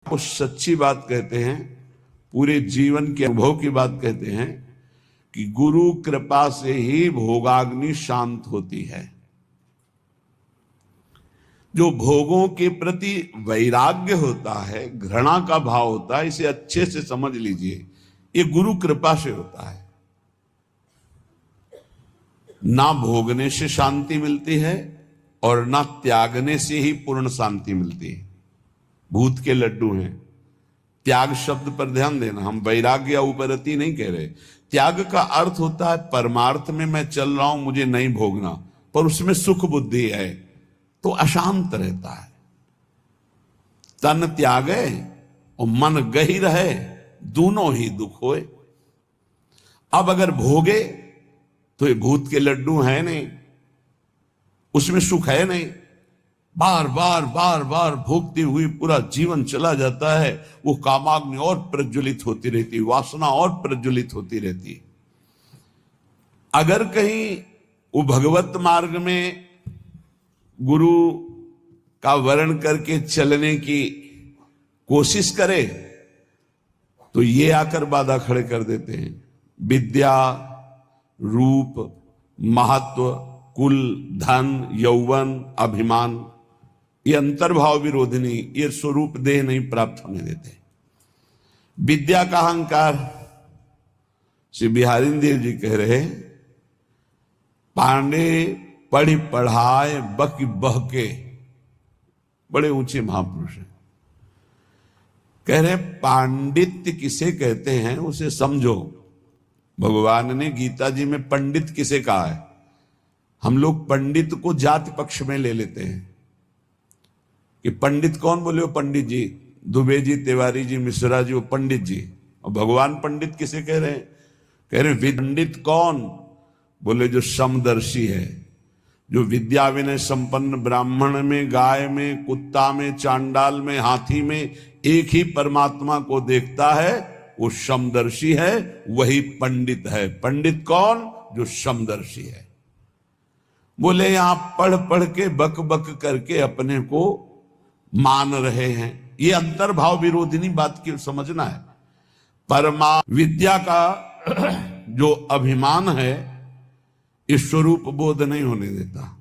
कुछ सच्ची बात कहते हैं, पूरे जीवन के अनुभव की बात कहते हैं कि गुरु कृपा से ही भोगाग्नि शांत होती है। जो भोगों के प्रति वैराग्य होता है, घृणा का भाव होता है, इसे अच्छे से समझ लीजिए, ये गुरु कृपा से होता है। ना भोगने से शांति मिलती है और ना त्यागने से ही पूर्ण शांति मिलती है। भूत के लड्डू हैं। त्याग शब्द पर ध्यान देना, हम वैराग्य या उपरति नहीं कह रहे। त्याग का अर्थ होता है परमार्थ में मैं चल रहा हूं, मुझे नहीं भोगना, पर उसमें सुख बुद्धि है तो अशांत रहता है। तन त्यागे और मन गही रहे, दोनों ही दुख होए। अब अगर भोगे तो ये भूत के लड्डू है नहीं, उसमें सुख है नहीं। बार बार बार बार भोगती हुई पूरा जीवन चला जाता है। वो कामाग्नि और प्रज्वलित होती रहती, वासना और प्रज्वलित होती रहती। अगर कहीं वो भगवत मार्ग में गुरु का वर्ण करके चलने की कोशिश करे तो ये आकर बाधा खड़े कर देते हैं। विद्या, रूप, महत्व, कुल, धन, यौवन, अभिमान, ये अंतर्भाव विरोधिनी, ये स्वरूप देह नहीं प्राप्त होने देते। विद्या का अहंकार, श्री बिहारी देव जी कह रहे, पांडे पढ़ी पढ़ाए बक बहके, बड़े ऊंचे महापुरुष हैं। कह रहे पांडित्य किसे कहते हैं उसे समझो। भगवान ने गीता जी में पंडित किसे कहा है। हम लोग पंडित को जाति पक्ष में ले लेते हैं कि पंडित कौन बोले, वो पंडित जी, दुबे जी, तिवारी जी, मिश्रा जी, वो पंडित जी। और भगवान पंडित किसे कह रहे हैं? कह रहे पंडित कौन बोले? जो समदर्शी है, जो विद्या विनय संपन्न ब्राह्मण में, गाय में, कुत्ता में, चांडाल में, हाथी में एक ही परमात्मा को देखता है, वो समदर्शी है, वही पंडित है। पंडित कौन? जो समदर्शी है। बोले यहां पढ़ पढ़ के बक बक करके अपने को मान रहे हैं, ये अंतर्भाव विरोधिनी बात की समझना है। परमा विद्या का जो अभिमान है, इस स्वरूप बोध नहीं होने देता।